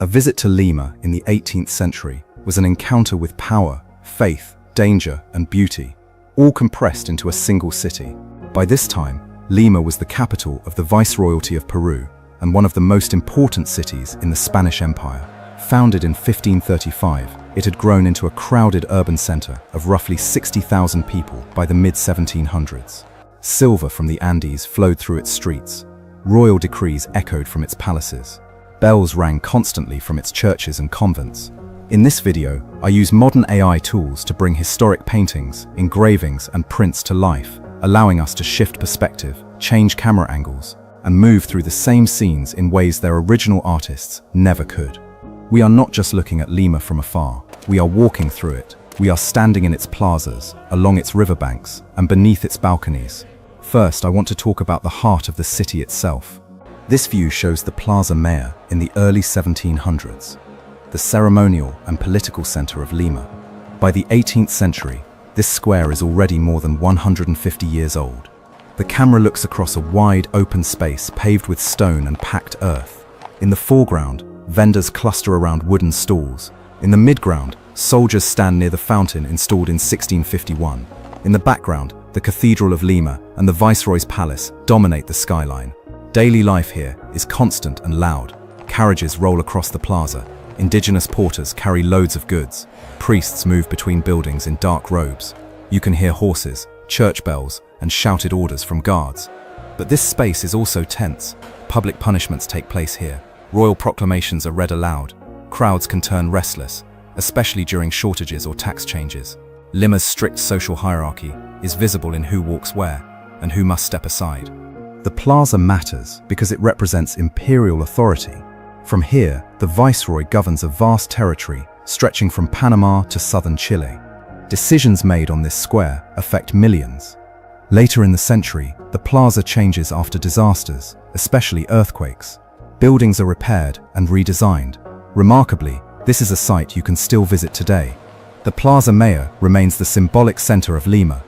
A visit to Lima in the 18th century was an encounter with power, faith, danger, and beauty, all compressed into a single city. By this time, Lima was the capital of the Viceroyalty of Peru and one of the most important cities in the Spanish Empire. Founded in 1535, it had grown into a crowded urban center of roughly 60,000 people by the mid-1700s. Silver from the Andes flowed through its streets. Royal decrees echoed from its palaces. Bells rang constantly from its churches and convents. In this video, I use modern AI tools to bring historic paintings, engravings, and prints to life, allowing us to shift perspective, change camera angles, and move through the same scenes in ways their original artists never could. We are not just looking at Lima from afar, we are walking through it. We are standing in its plazas, along its riverbanks, and beneath its balconies. First, I want to talk about the heart of the city itself. This view shows the Plaza Mayor in the early 1700s, the ceremonial and political center of Lima. By the 18th century, this square is already more than 150 years old. The camera looks across a wide, open space paved with stone and packed earth. In the foreground, vendors cluster around wooden stalls. In the midground, soldiers stand near the fountain installed in 1651. In the background, the Cathedral of Lima and the Viceroy's Palace dominate the skyline. Daily life here is constant and loud. Carriages roll across the plaza. Indigenous porters carry loads of goods. Priests move between buildings in dark robes. You can hear horses, church bells, and shouted orders from guards. But this space is also tense. Public punishments take place here. Royal proclamations are read aloud. Crowds can turn restless, especially during shortages or tax changes. Lima's strict social hierarchy is visible in who walks where and who must step aside. The plaza matters because it represents imperial authority. From here, the viceroy governs a vast territory stretching from Panama to southern Chile. Decisions made on this square affect millions. Later in the century, the plaza changes after disasters, especially earthquakes. Buildings are repaired and redesigned. Remarkably, this is a site you can still visit today. The Plaza Mayor remains the symbolic center of Lima.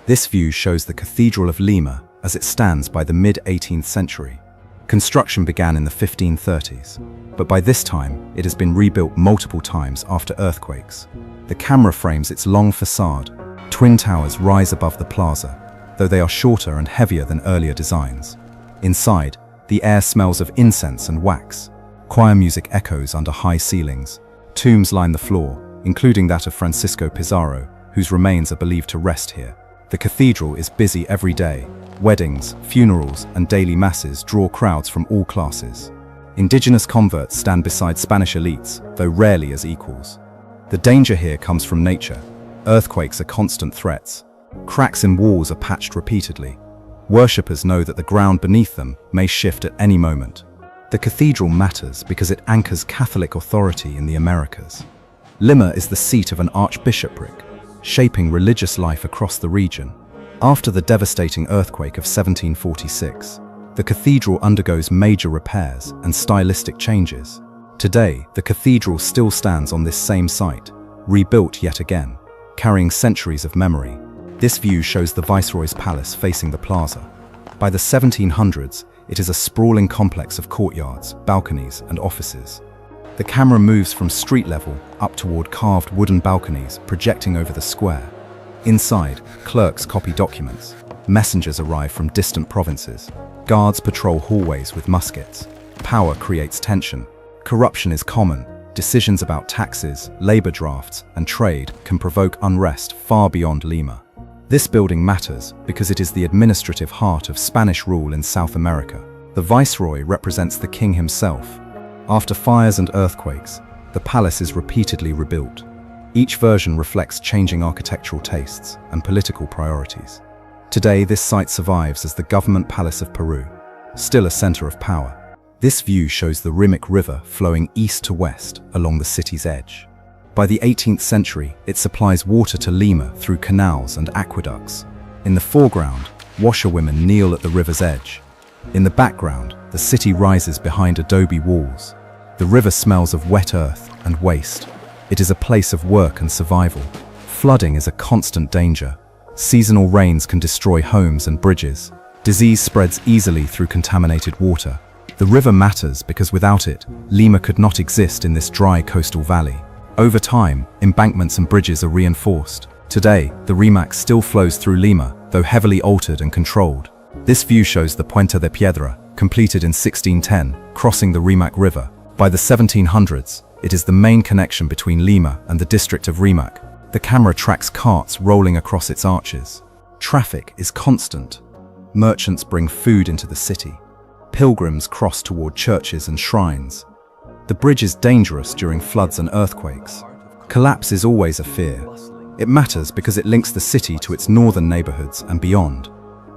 This view shows the Cathedral of Lima as it stands by the mid-18th century. Construction began in the 1530s, but by this time it has been rebuilt multiple times after earthquakes. The camera frames its long facade. Twin towers rise above the plaza, though they are shorter and heavier than earlier designs. Inside, the air smells of incense and wax. Choir music echoes under high ceilings. Tombs line the floor, including that of Francisco Pizarro, whose remains are believed to rest here. The cathedral is busy every day. Weddings, funerals, and daily masses draw crowds from all classes. Indigenous converts stand beside Spanish elites, though rarely as equals. The danger here comes from nature. Earthquakes are constant threats. Cracks in walls are patched repeatedly. Worshippers know that the ground beneath them may shift at any moment. The cathedral matters because it anchors Catholic authority in the Americas. Lima is the seat of an archbishopric, shaping religious life across the region. After the devastating earthquake of 1746, the cathedral undergoes major repairs and stylistic changes. Today, the cathedral still stands on this same site, rebuilt yet again, carrying centuries of memory. This view shows the Viceroy's Palace facing the plaza. By the 1700s, it is a sprawling complex of courtyards, balconies, and offices. The camera moves from street level up toward carved wooden balconies projecting over the square. Inside, clerks copy documents. Messengers arrive from distant provinces. Guards patrol hallways with muskets. Power creates tension. Corruption is common. Decisions about taxes, labor drafts, and trade can provoke unrest far beyond Lima. This building matters because it is the administrative heart of Spanish rule in South America. The viceroy represents the king himself. After fires and earthquakes, the palace is repeatedly rebuilt. Each version reflects changing architectural tastes and political priorities. Today, this site survives as the government palace of Peru, still a center of power. This view shows the Rimac River flowing east to west along the city's edge. By the 18th century, it supplies water to Lima through canals and aqueducts. In the foreground, washerwomen kneel at the river's edge. In the background, the city rises behind adobe walls. The river smells of wet earth and waste. It is a place of work and survival. Flooding is a constant danger. Seasonal rains can destroy homes and bridges. Disease spreads easily through contaminated water. The river matters because without it, Lima could not exist in this dry coastal valley. Over time, embankments and bridges are reinforced. Today, the Rimac still flows through Lima, though heavily altered and controlled. This view shows the Puente de Piedra, completed in 1610, crossing the Rimac River. By the 1700s, it is the main connection between Lima and the district of Rimac. The camera tracks carts rolling across its arches. Traffic is constant. Merchants bring food into the city. Pilgrims cross toward churches and shrines. The bridge is dangerous during floods and earthquakes. Collapse is always a fear. It matters because it links the city to its northern neighborhoods and beyond.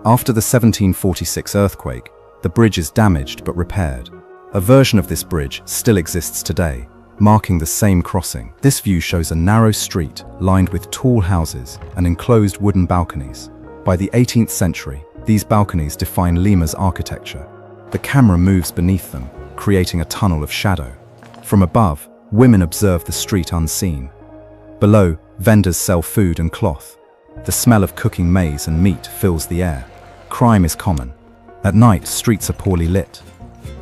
After the 1746 earthquake, the bridge is damaged but repaired. A version of this bridge still exists today, marking the same crossing. This view shows a narrow street lined with tall houses and enclosed wooden balconies. By the 18th century, these balconies define Lima's architecture. The camera moves beneath them, creating a tunnel of shadow. From above, women observe the street unseen. Below, vendors sell food and cloth. The smell of cooking maize and meat fills the air. Crime is common. At night, streets are poorly lit.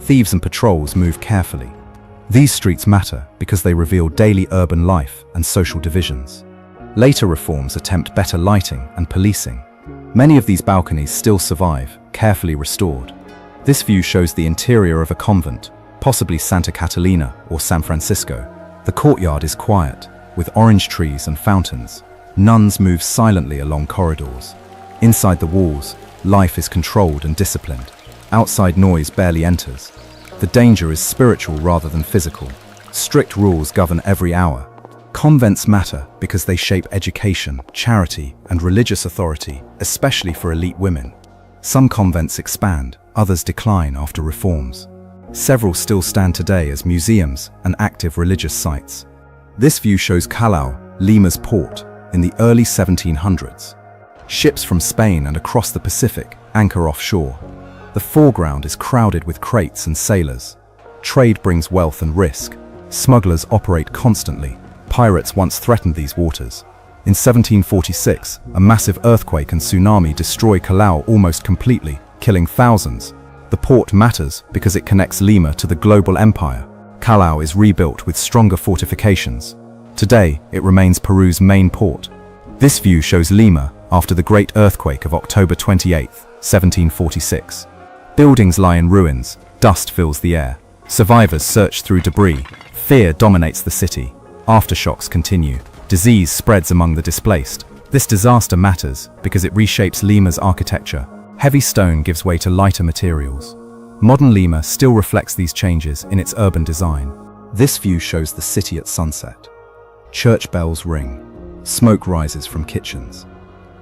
Thieves and patrols move carefully. These streets matter because they reveal daily urban life and social divisions. Later reforms attempt better lighting and policing. Many of these balconies still survive, carefully restored. This view shows the interior of a convent, possibly Santa Catalina or San Francisco. The courtyard is quiet, with orange trees and fountains. Nuns move silently along corridors. Inside the walls, life is controlled and disciplined. Outside noise barely enters. The danger is spiritual rather than physical. Strict rules govern every hour. Convents matter because they shape education, charity, and religious authority, especially for elite women. Some convents expand, others decline after reforms. Several still stand today as museums and active religious sites. This view shows Callao, Lima's port, in the early 1700s. Ships from Spain and across the Pacific anchor offshore. The foreground is crowded with crates and sailors. Trade brings wealth and risk. Smugglers operate constantly. Pirates once threatened these waters. In 1746, a massive earthquake and tsunami destroy Callao almost completely, killing thousands. The port matters because it connects Lima to the global empire. Callao is rebuilt with stronger fortifications. Today, it remains Peru's main port. This view shows Lima after the Great Earthquake of October 28, 1746. Buildings lie in ruins, dust fills the air. Survivors search through debris. Fear dominates the city. Aftershocks continue. Disease spreads among the displaced. This disaster matters because it reshapes Lima's architecture. Heavy stone gives way to lighter materials. Modern Lima still reflects these changes in its urban design. This view shows the city at sunset. Church bells ring. Smoke rises from kitchens.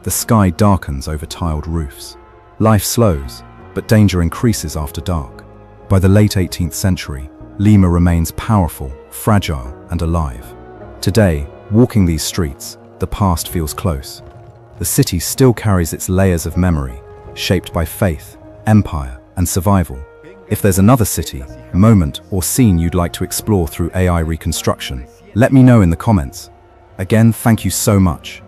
The sky darkens over tiled roofs. Life slows, but danger increases after dark. By the late 18th century, Lima remains powerful, fragile, and alive. Today, walking these streets, the past feels close. The city still carries its layers of memory, shaped by faith, empire, and survival. If there's another city, moment, or scene you'd like to explore through AI reconstruction, let me know in the comments. Again, thank you so much.